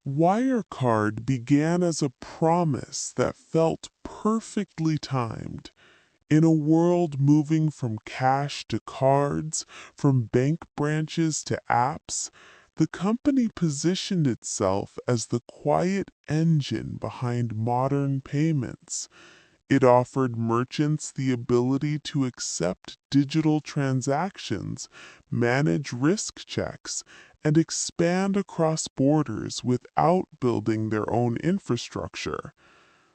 Wirecard began as a promise that felt perfectly timed. In a world moving from cash to cards, from bank branches to apps, the company positioned itself as the quiet engine behind modern payments. It offered merchants the ability to accept digital transactions, manage risk checks, and expand across borders without building their own infrastructure.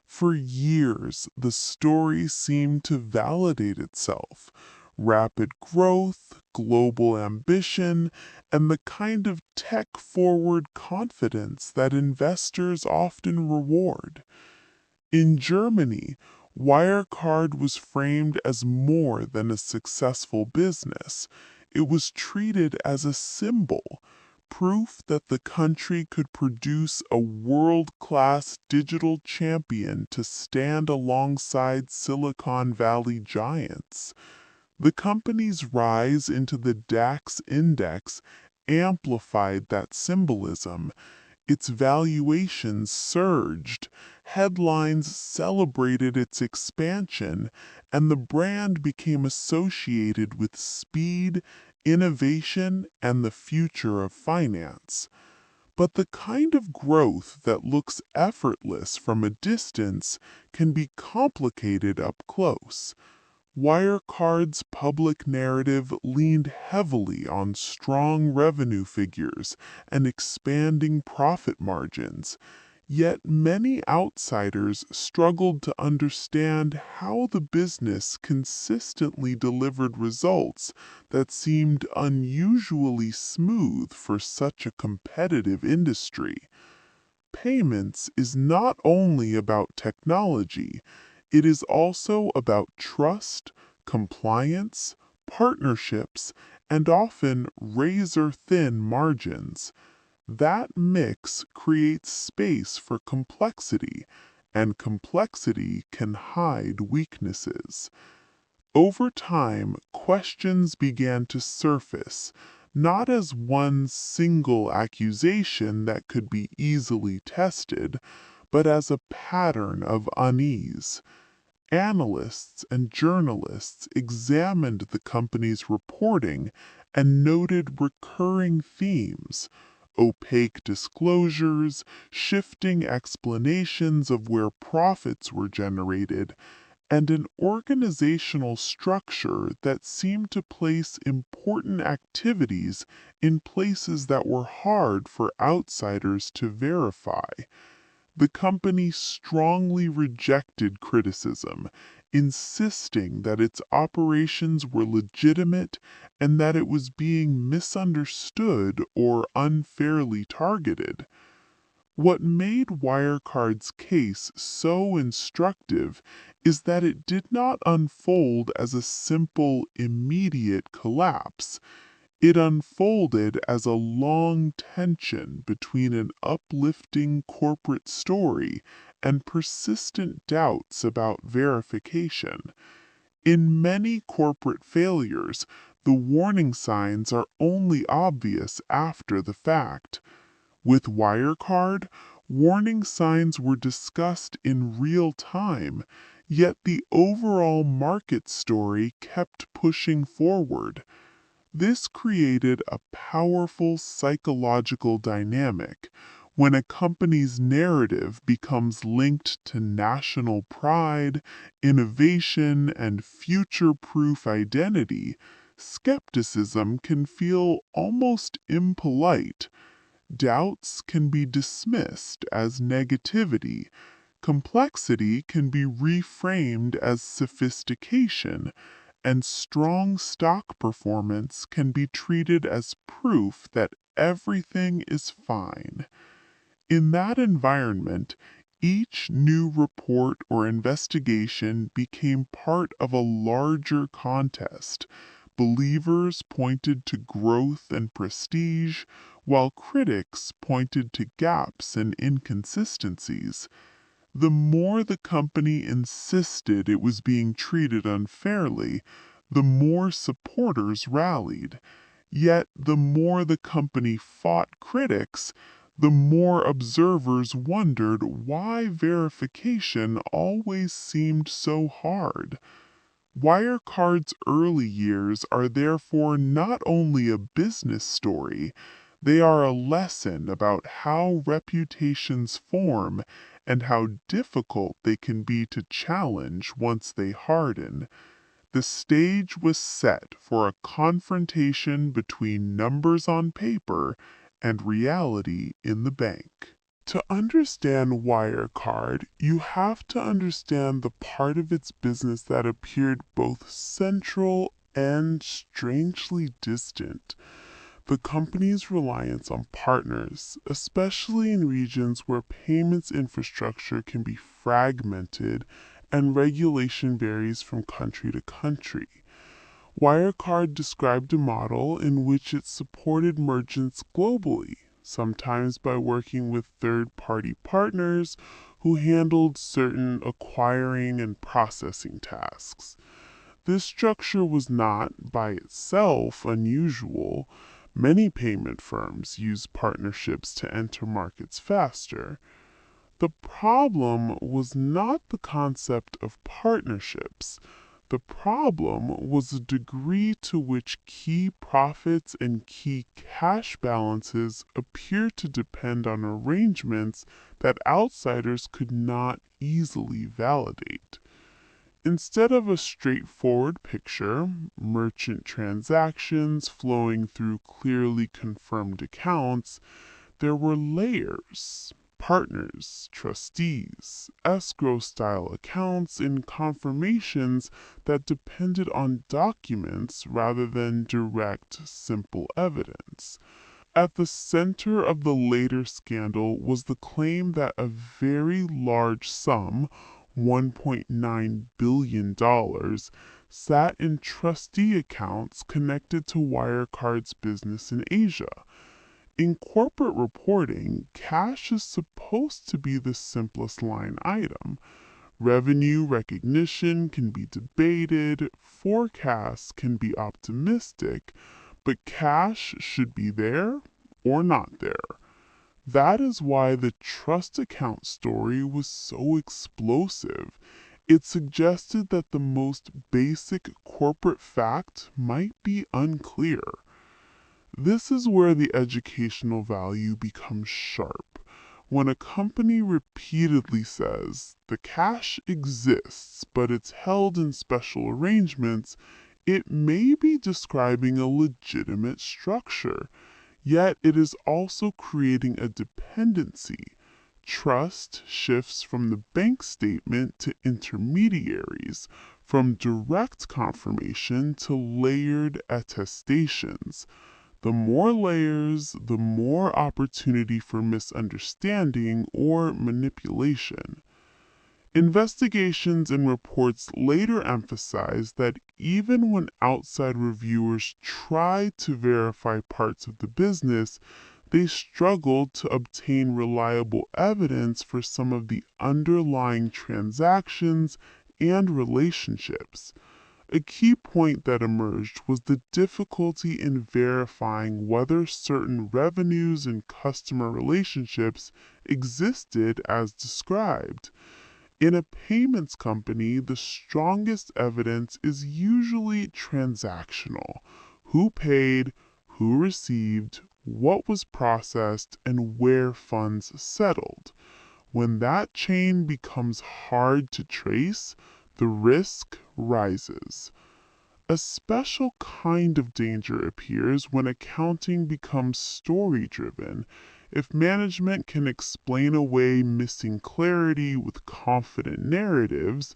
For years, the story seemed to validate itself. Rapid growth, global ambition, and the kind of tech-forward confidence that investors often reward. In Germany, Wirecard was framed as more than a successful business. It was treated as a symbol, proof that the country could produce a world-class digital champion to stand alongside Silicon Valley giants. The company's rise into the DAX index amplified that symbolism. Its valuations surged, headlines celebrated its expansion, and the brand became associated with speed, innovation, and the future of finance. But the kind of growth that looks effortless from a distance can be complicated up close. Wirecard's public narrative leaned heavily on strong revenue figures and expanding profit margins, yet many outsiders struggled to understand how the business consistently delivered results that seemed unusually smooth for such a competitive industry. Payments is not only about technology, it is also about trust, compliance, partnerships, and often razor-thin margins. That mix creates space for complexity, and complexity can hide weaknesses. Over time, questions began to surface, not as one single accusation that could be easily tested, but as a pattern of unease. Analysts and journalists examined the company's reporting and noted recurring themes: opaque disclosures, shifting explanations of where profits were generated, and an organizational structure that seemed to place important activities in places that were hard for outsiders to verify. The company strongly rejected criticism, insisting that its operations were legitimate and that it was being misunderstood or unfairly targeted. What made Wirecard's case so instructive is that it did not unfold as a simple, immediate collapse. It unfolded as a long tension between an uplifting corporate story and persistent doubts about verification. In many corporate failures, the warning signs are only obvious after the fact. With Wirecard, warning signs were discussed in real time, yet the overall market story kept pushing forward. This created a powerful psychological dynamic. When a company's narrative becomes linked to national pride, innovation, and future-proof identity, skepticism can feel almost impolite. Doubts can be dismissed as negativity. Complexity can be reframed as sophistication, and strong stock performance can be treated as proof that everything is fine. In that environment, each new report or investigation became part of a larger contest. Believers pointed to growth and prestige, while critics pointed to gaps and inconsistencies. The more the company insisted it was being treated unfairly, the more supporters rallied. Yet the more the company fought critics, the more observers wondered why verification always seemed so hard. Wirecard's early years are therefore not only a business story, they are a lesson about how reputations form and how difficult they can be to challenge once they harden. The stage was set for a confrontation between numbers on paper and reality in the bank. To understand Wirecard, you have to understand the part of its business that appeared both central and strangely distant. The company's reliance on partners, especially in regions where payments infrastructure can be fragmented and regulation varies from country to country. Wirecard described a model in which it supported merchants globally, sometimes by working with third-party partners who handled certain acquiring and processing tasks. This structure was not, by itself, unusual. Many payment firms use partnerships to enter markets faster. The problem was not the concept of partnerships. The problem was the degree to which key profits and key cash balances appear to depend on arrangements that outsiders could not easily validate. Instead of a straightforward picture, merchant transactions flowing through clearly confirmed accounts, there were layers, partners, trustees, escrow-style accounts, and confirmations that depended on documents rather than direct, simple evidence. At the center of the later scandal was the claim that a very large sum, $1.9 billion, sat in trustee accounts connected to Wirecard's business in Asia. In corporate reporting, cash is supposed to be the simplest line item. Revenue recognition can be debated, forecasts can be optimistic, but cash should be there or not there. That is why the trust account story was so explosive. It suggested that the most basic corporate fact might be unclear. This is where the educational value becomes sharp. When a company repeatedly says, the cash exists, but it's held in special arrangements, it may be describing a legitimate structure, yet it is also creating a dependency. Trust shifts from the bank statement to intermediaries, from direct confirmation to layered attestations. The more layers, the more opportunity for misunderstanding or manipulation. Investigations and reports later emphasized that even when outside reviewers tried to verify parts of the business, they struggled to obtain reliable evidence for some of the underlying transactions and relationships. A key point that emerged was the difficulty in verifying whether certain revenues and customer relationships existed as described. In a payments company, the strongest evidence is usually transactional. Who paid, who received, what was processed, and where funds settled. When that chain becomes hard to trace, the risk rises. A special kind of danger appears when accounting becomes story-driven. If management can explain away missing clarity with confident narratives,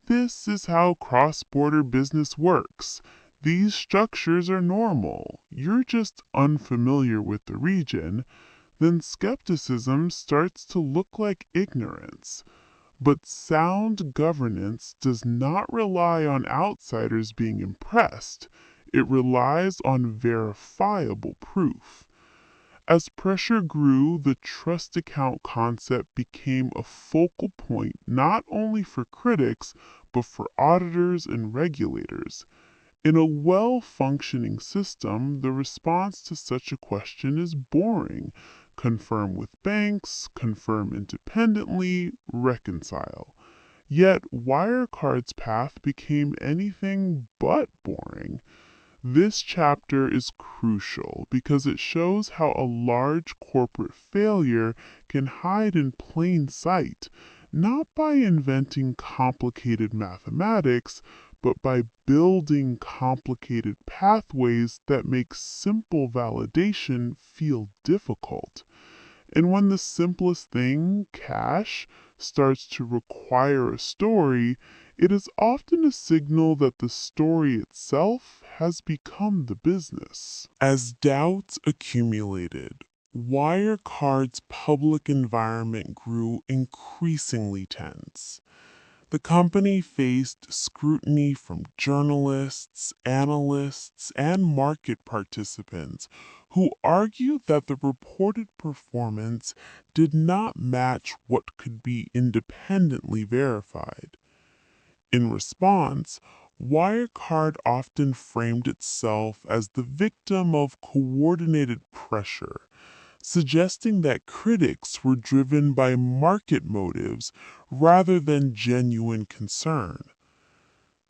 this is how cross-border business works. These structures are normal. You're just unfamiliar with the region. Then skepticism starts to look like ignorance. But sound governance does not rely on outsiders being impressed. It relies on verifiable proof. As pressure grew, the trust account concept became a focal point not only for critics, but for auditors and regulators. In a well-functioning system, the response to such a question is boring. confirm with banks, confirm independently, reconcile. Yet Wirecard's path became anything but boring. This chapter is crucial because it shows how a large corporate failure can hide in plain sight, not by inventing complicated mathematics, but by building complicated pathways that make simple validation feel difficult. And when the simplest thing, cash, starts to require a story, it is often a signal that the story itself has become the business. As doubts accumulated, Wirecard's public environment grew increasingly tense. The company faced scrutiny from journalists, analysts, and market participants who argued that the reported performance did not match what could be independently verified. In response, Wirecard often framed itself as the victim of coordinated pressure, suggesting that critics were driven by market motives rather than genuine concern.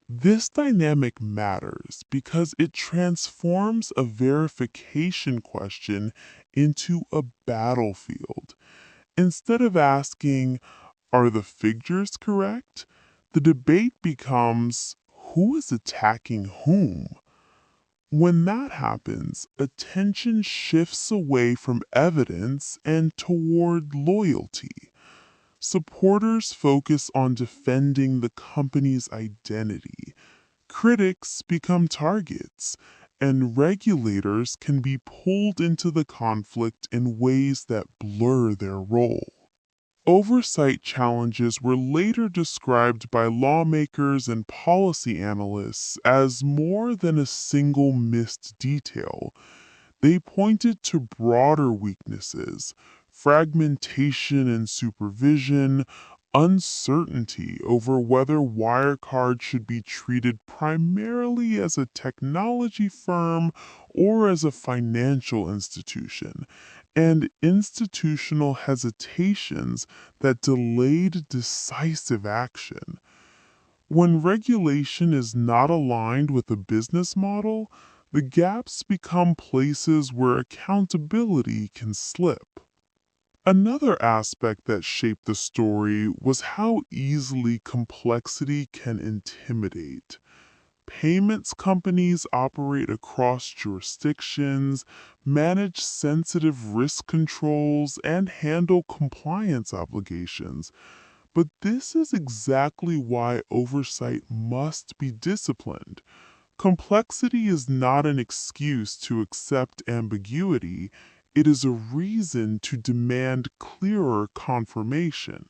This dynamic matters because it transforms a verification question into a battlefield. Instead of asking, are the figures correct? The debate becomes, who is attacking whom? When that happens, attention shifts away from evidence and toward loyalty. Supporters focus on defending the company's identity. Critics become targets, and regulators can be pulled into the conflict in ways that blur their role. Oversight challenges were later described by lawmakers and policy analysts as more than a single missed detail. They pointed to broader weaknesses, fragmentation in supervision, uncertainty over whether Wirecard should be treated primarily as a technology firm or as a financial institution, and institutional hesitations that delayed decisive action. When regulation is not aligned with a business model, the gaps become places where accountability can slip. Another aspect that shaped the story was how easily complexity can intimidate. Payments companies operate across jurisdictions, manage sensitive risk controls, and handle compliance obligations. But this is exactly why oversight must be disciplined. Complexity is not an excuse to accept ambiguity, it is a reason to demand clearer confirmation.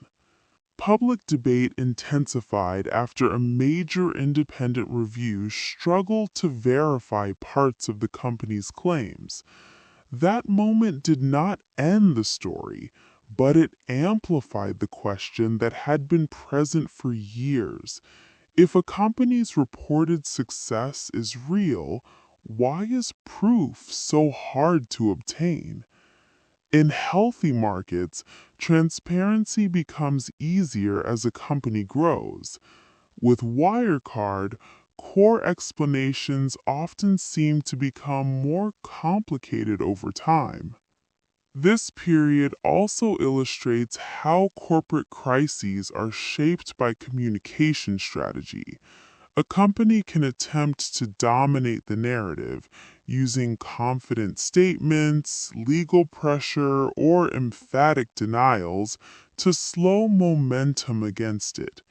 Public debate intensified after a major independent review struggled to verify parts of the company's claims. That moment did not end the story, but it amplified the question that had been present for years. If a company's reported success is real, why is proof so hard to obtain? In healthy markets, transparency becomes easier as a company grows. With Wirecard, core explanations often seem to become more complicated over time. This period also illustrates how corporate crises are shaped by communication strategy. A company can attempt to dominate the narrative using confident statements, legal pressure, or emphatic denials to slow momentum against it.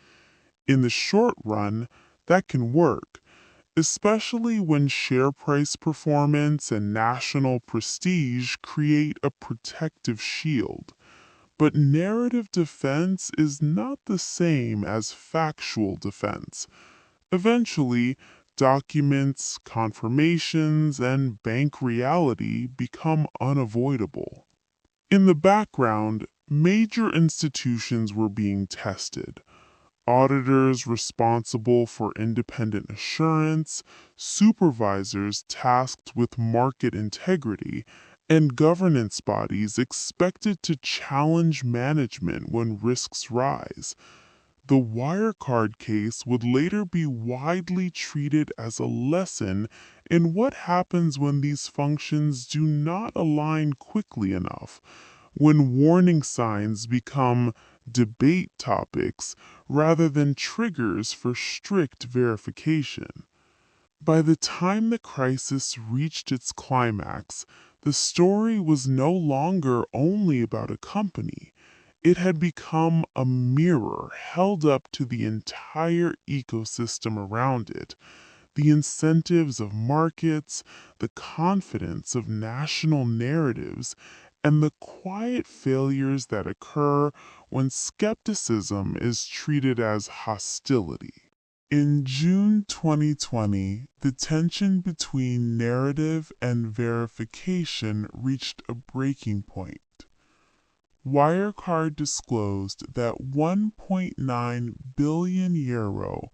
In the short run, that can work, especially when share price performance and national prestige create a protective shield. But narrative defense is not the same as factual defense. Eventually, documents, confirmations, and bank reality become unavoidable. In the background, major institutions were being tested. Auditors responsible for independent assurance, supervisors tasked with market integrity, and governance bodies expected to challenge management when risks rise. The Wirecard case would later be widely treated as a lesson in what happens when these functions do not align quickly enough, when warning signs become debate topics rather than triggers for strict verification. By the time the crisis reached its climax, the story was no longer only about a company. It had become a mirror held up to the entire ecosystem around it, the incentives of markets, the confidence of national narratives, and the quiet failures that occur when skepticism is treated as hostility. In June 2020, the tension between narrative and verification reached a breaking point. Wirecard disclosed that 1.9 billion euro,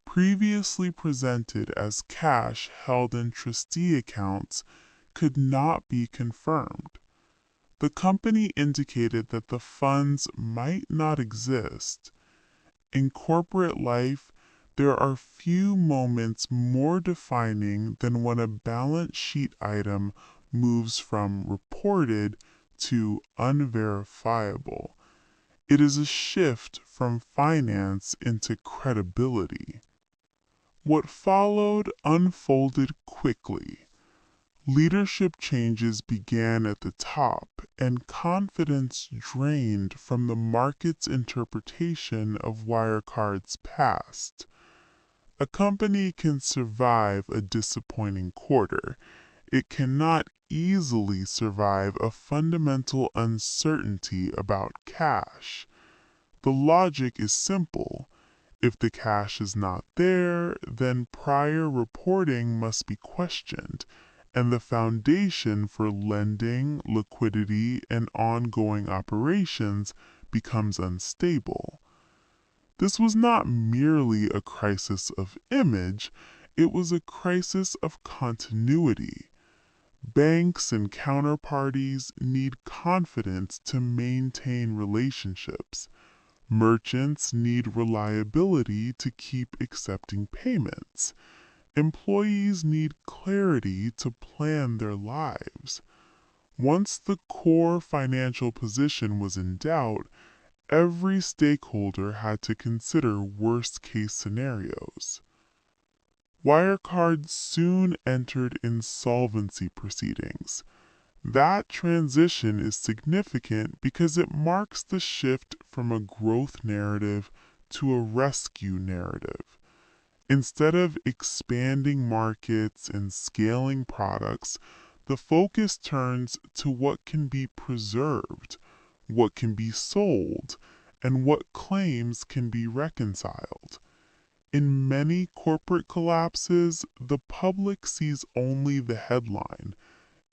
previously presented as cash held in trustee accounts, could not be confirmed. The company indicated that the funds might not exist. In corporate life, there are few moments more defining than when a balance sheet item moves from reported to unverifiable. It is a shift from finance into credibility. What followed unfolded quickly. Leadership changes began at the top, and confidence drained from the market's interpretation of Wirecard's past. A company can survive a disappointing quarter. It cannot easily survive a fundamental uncertainty about cash. The logic is simple. If the cash is not there, then prior reporting must be questioned, and the foundation for lending, liquidity, and ongoing operations becomes unstable. This was not merely a crisis of image, it was a crisis of continuity. Banks and counterparties need confidence to maintain relationships. Merchants need reliability to keep accepting payments. Employees need clarity to plan their lives. Once the core financial position was in doubt, every stakeholder had to consider worst-case scenarios. Wirecard soon entered insolvency proceedings. That transition is significant because it marks the shift from a growth narrative to a rescue narrative. Instead of expanding markets and scaling products, the focus turns to what can be preserved, what can be sold, and what claims can be reconciled. In many corporate collapses, the public sees only the headline.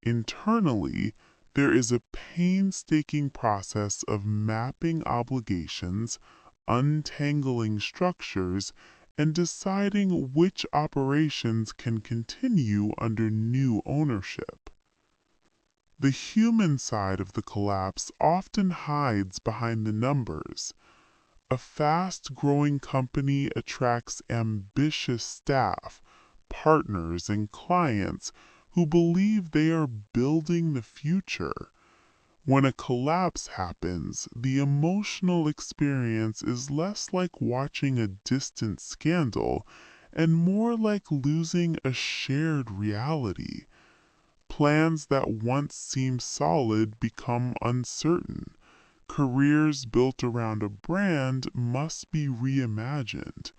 Internally, there is a painstaking process of mapping obligations, untangling structures, and deciding which operations can continue under new ownership. The human side of the collapse often hides behind the numbers. A fast-growing company attracts ambitious staff, partners, and clients who believe they are building the future. When a collapse happens, the emotional experience is less like watching a distant scandal and more like losing a shared reality. Plans that once seemed solid become uncertain. Careers built around a brand must be reimagined.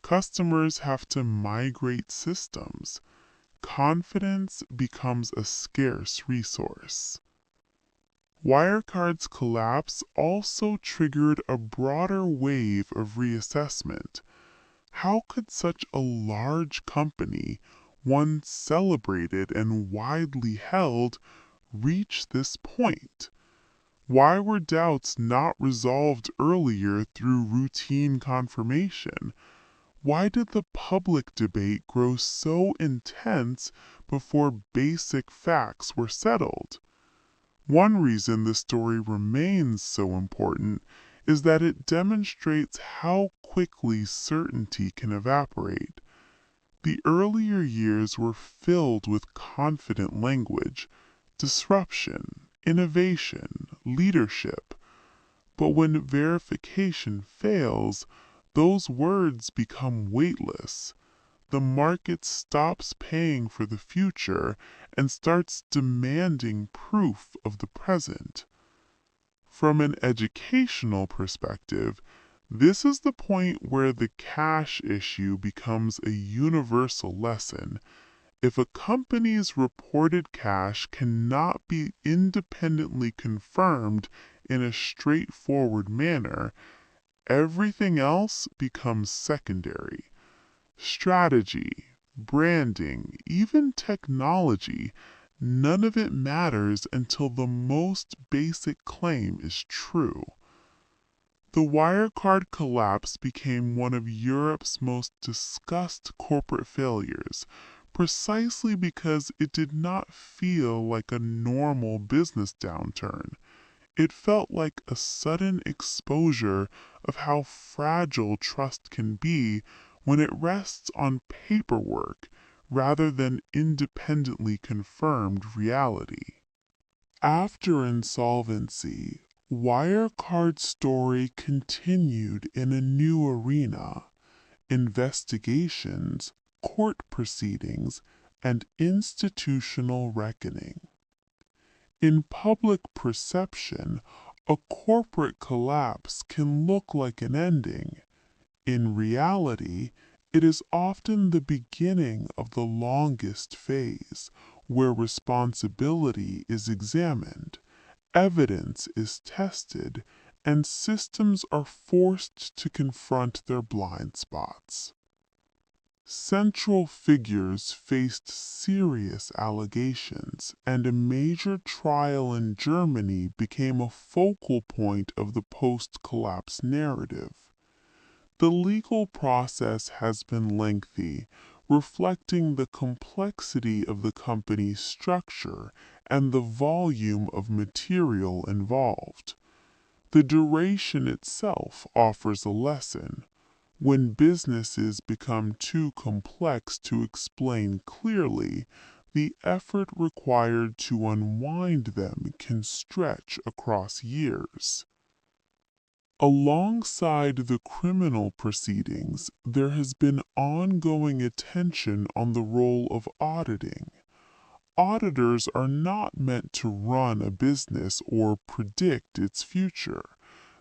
Customers have to migrate systems. Confidence becomes a scarce resource. Wirecard's collapse also triggered a broader wave of reassessment. How could such a large company, once celebrated and widely held, reach this point? Why were doubts not resolved earlier through routine confirmation? Why did the public debate grow so intense before basic facts were settled? One reason this story remains so important is that it demonstrates how quickly certainty can evaporate. The earlier years were filled with confident language, disruption, innovation, leadership. But when verification fails, those words become weightless. The market stops paying for the future and starts demanding proof of the present. From an educational perspective, this is the point where the cash issue becomes a universal lesson. If a company's reported cash cannot be independently confirmed in a straightforward manner, everything else becomes secondary. Strategy, branding, even technology, none of it matters until the most basic claim is true. The Wirecard collapse became one of Europe's most discussed corporate failures, precisely because it did not feel like a normal business downturn. It felt like a sudden exposure of how fragile trust can be when it rests on paperwork rather than independently confirmed reality. After insolvency, Wirecard's story continued in a new arena: investigations, court proceedings, and institutional reckoning. In public perception, a corporate collapse can look like an ending. In reality, it is often the beginning of the longest phase, where responsibility is examined, evidence is tested, and systems are forced to confront their blind spots. Central figures faced serious allegations, and a major trial in Germany became a focal point of the post-collapse narrative. The legal process has been lengthy, reflecting the complexity of the company's structure and the volume of material involved. The duration itself offers a lesson. When businesses become too complex to explain clearly, the effort required to unwind them can stretch across years. Alongside the criminal proceedings, there has been ongoing attention on the role of auditing. Auditors are not meant to run a business or predict its future.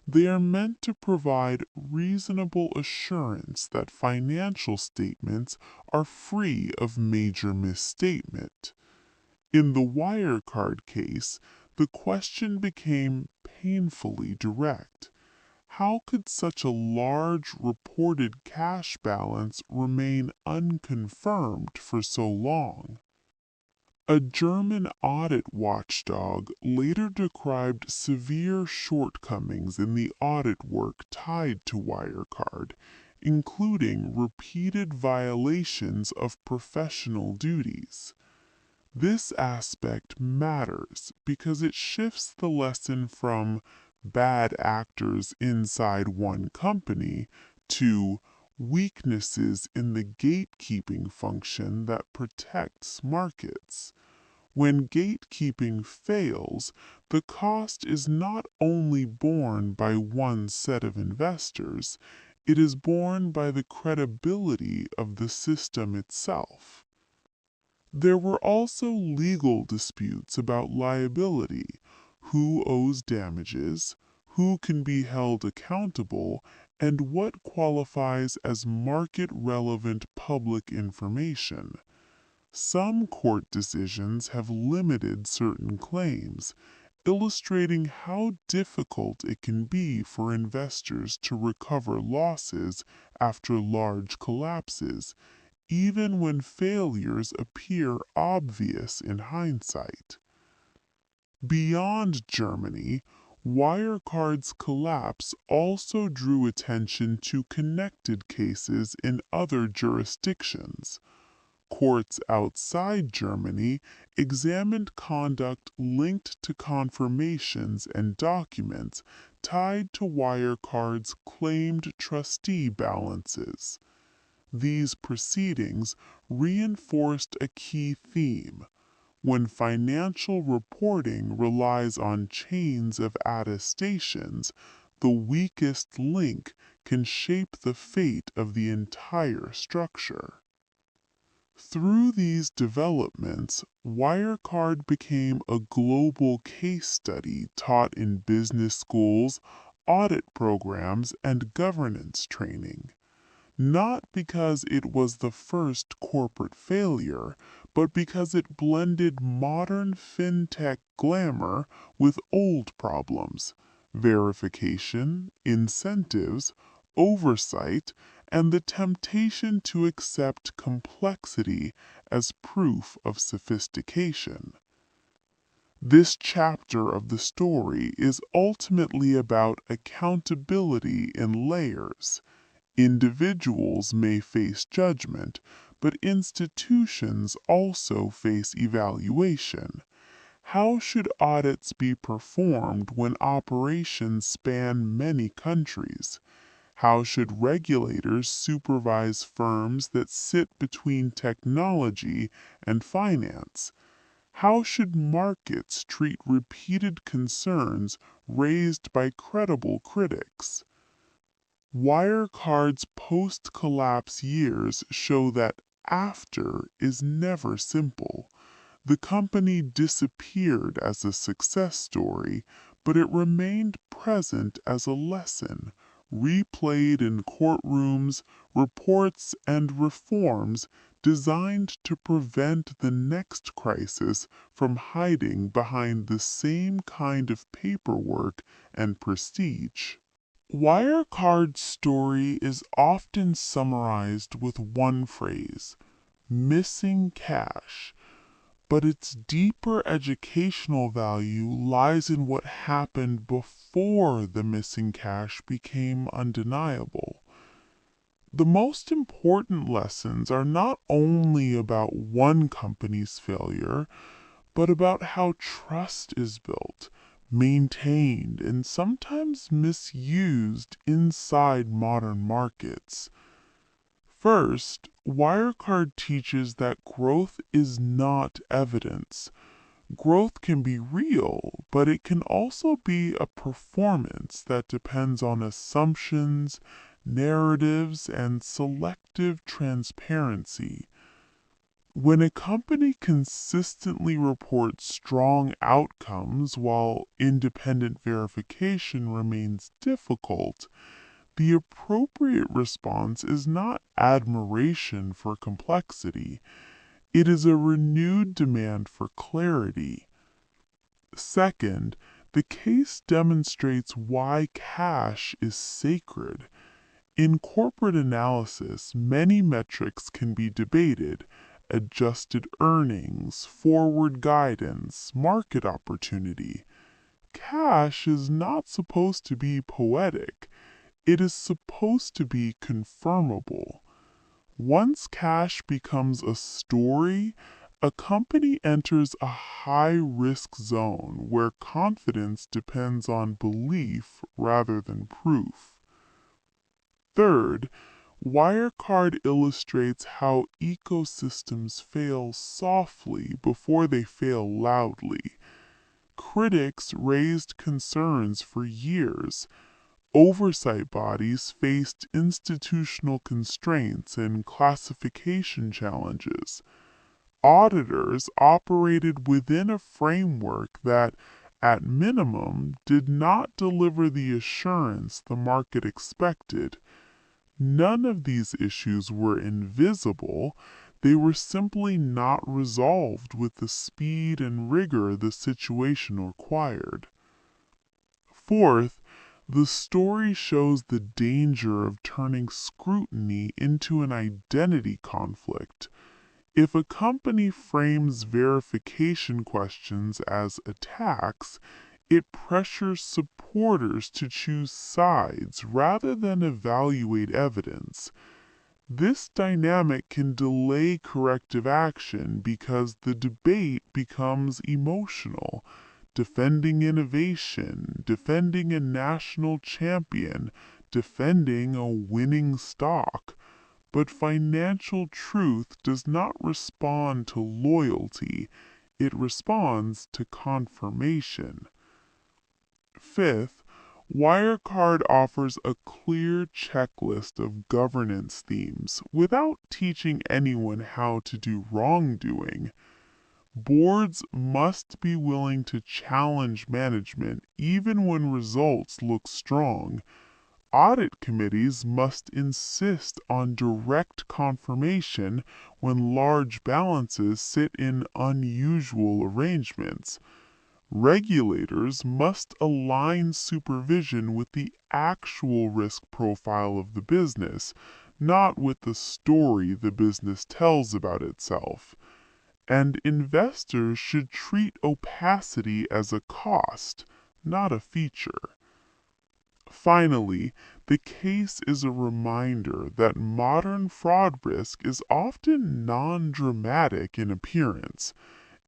They are meant to provide reasonable assurance that financial statements are free of major misstatement. In the Wirecard case, the question became painfully direct. How could such a large reported cash balance remain unconfirmed for so long? A German audit watchdog later described severe shortcomings in the audit work tied to Wirecard, including repeated violations of professional duties. This aspect matters because it shifts the lesson from bad actors inside one company to weaknesses in the gatekeeping function that protects markets. When gatekeeping fails, the cost is not only borne by one set of investors, it is borne by the credibility of the system itself. There were also legal disputes about liability: who owes damages, who can be held accountable, and what qualifies as market-relevant public information. Some court decisions have limited certain claims, illustrating how difficult it can be for investors to recover losses after large collapses, even when failures appear obvious in hindsight. Beyond Germany, Wirecard's collapse also drew attention to connected cases in other jurisdictions. Courts outside Germany examined conduct linked to confirmations and documents tied to Wirecard's claimed trustee balances. These proceedings reinforced a key theme. When financial reporting relies on chains of attestations, the weakest link can shape the fate of the entire structure. Through these developments, Wirecard became a global case study taught in business schools, audit programs, and governance training. Not because it was the first corporate failure, but because it blended modern fintech glamour with old problems: verification, incentives, oversight, and the temptation to accept complexity as proof of sophistication. This chapter of the story is ultimately about accountability in layers. Individuals may face judgment, but institutions also face evaluation. How should audits be performed when operations span many countries? How should regulators supervise firms that sit between technology and finance? How should markets treat repeated concerns raised by credible critics? Wirecard's post-collapse years show that after is never simple. The company disappeared as a success story, but it remained present as a lesson, replayed in courtrooms, reports, and reforms designed to prevent the next crisis from hiding behind the same kind of paperwork and prestige. Wirecard's story is often summarized with one phrase: missing cash, but its deeper educational value lies in what happened before the missing cash became undeniable. The most important lessons are not only about one company's failure, but about how trust is built, maintained, and sometimes misused inside modern markets. First, Wirecard teaches that growth is not evidence. Growth can be real, but it can also be a performance that depends on assumptions, narratives, and selective transparency. When a company consistently reports strong outcomes while independent verification remains difficult, the appropriate response is not admiration for complexity. It is a renewed demand for clarity. Second, the case demonstrates why cash is sacred. In corporate analysis, many metrics can be debated: adjusted earnings, forward guidance, market opportunity. Cash is not supposed to be poetic. It is supposed to be confirmable. Once cash becomes a story, a company enters a high-risk zone where confidence depends on belief rather than proof. Third, Wirecard illustrates how ecosystems fail softly before they fail loudly. Critics raised concerns for years. Oversight bodies faced institutional constraints and classification challenges. Auditors operated within a framework that, at minimum, did not deliver the assurance the market expected. None of these issues were invisible. They were simply not resolved with the speed and rigor the situation required. Fourth, the story shows the danger of turning scrutiny into an identity conflict. If a company frames verification questions as attacks, it pressures supporters to choose sides rather than evaluate evidence. This dynamic can delay corrective action because the debate becomes emotional, defending innovation, defending a national champion, defending a winning stock. But financial truth does not respond to loyalty, it responds to confirmation. Fifth, Wirecard offers a clear checklist of governance themes without teaching anyone how to do wrongdoing. Boards must be willing to challenge management even when results look strong. Audit committees must insist on direct confirmation when large balances sit in unusual arrangements. Regulators must align supervision with the actual risk profile of the business, not with the story the business tells about itself. And investors should treat opacity as a cost, not a feature. Finally, the case is a reminder that modern fraud risk is often non-dramatic in appearance.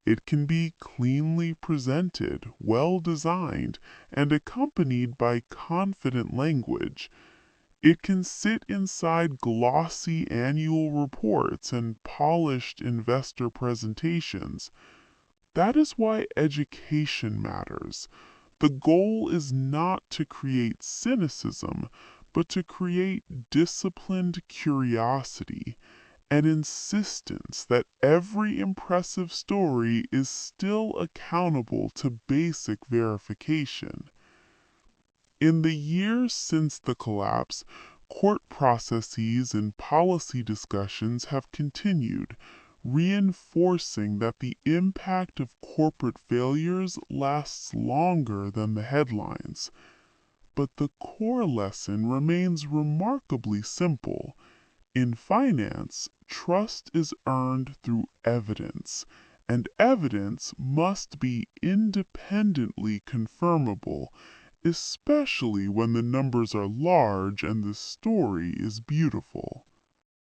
It can be cleanly presented, well designed, and accompanied by confident language. It can sit inside glossy annual reports and polished investor presentations. That is why education matters. The goal is not to create cynicism, but to create disciplined curiosity, an insistence that every impressive story is still accountable to basic verification. In the years since the collapse, court processes and policy discussions have continued, reinforcing that the impact of corporate failures lasts longer than the headlines. But the core lesson remains remarkably simple. In finance, trust is earned through evidence, and evidence must be independently confirmable, especially when the numbers are large and the story is beautiful.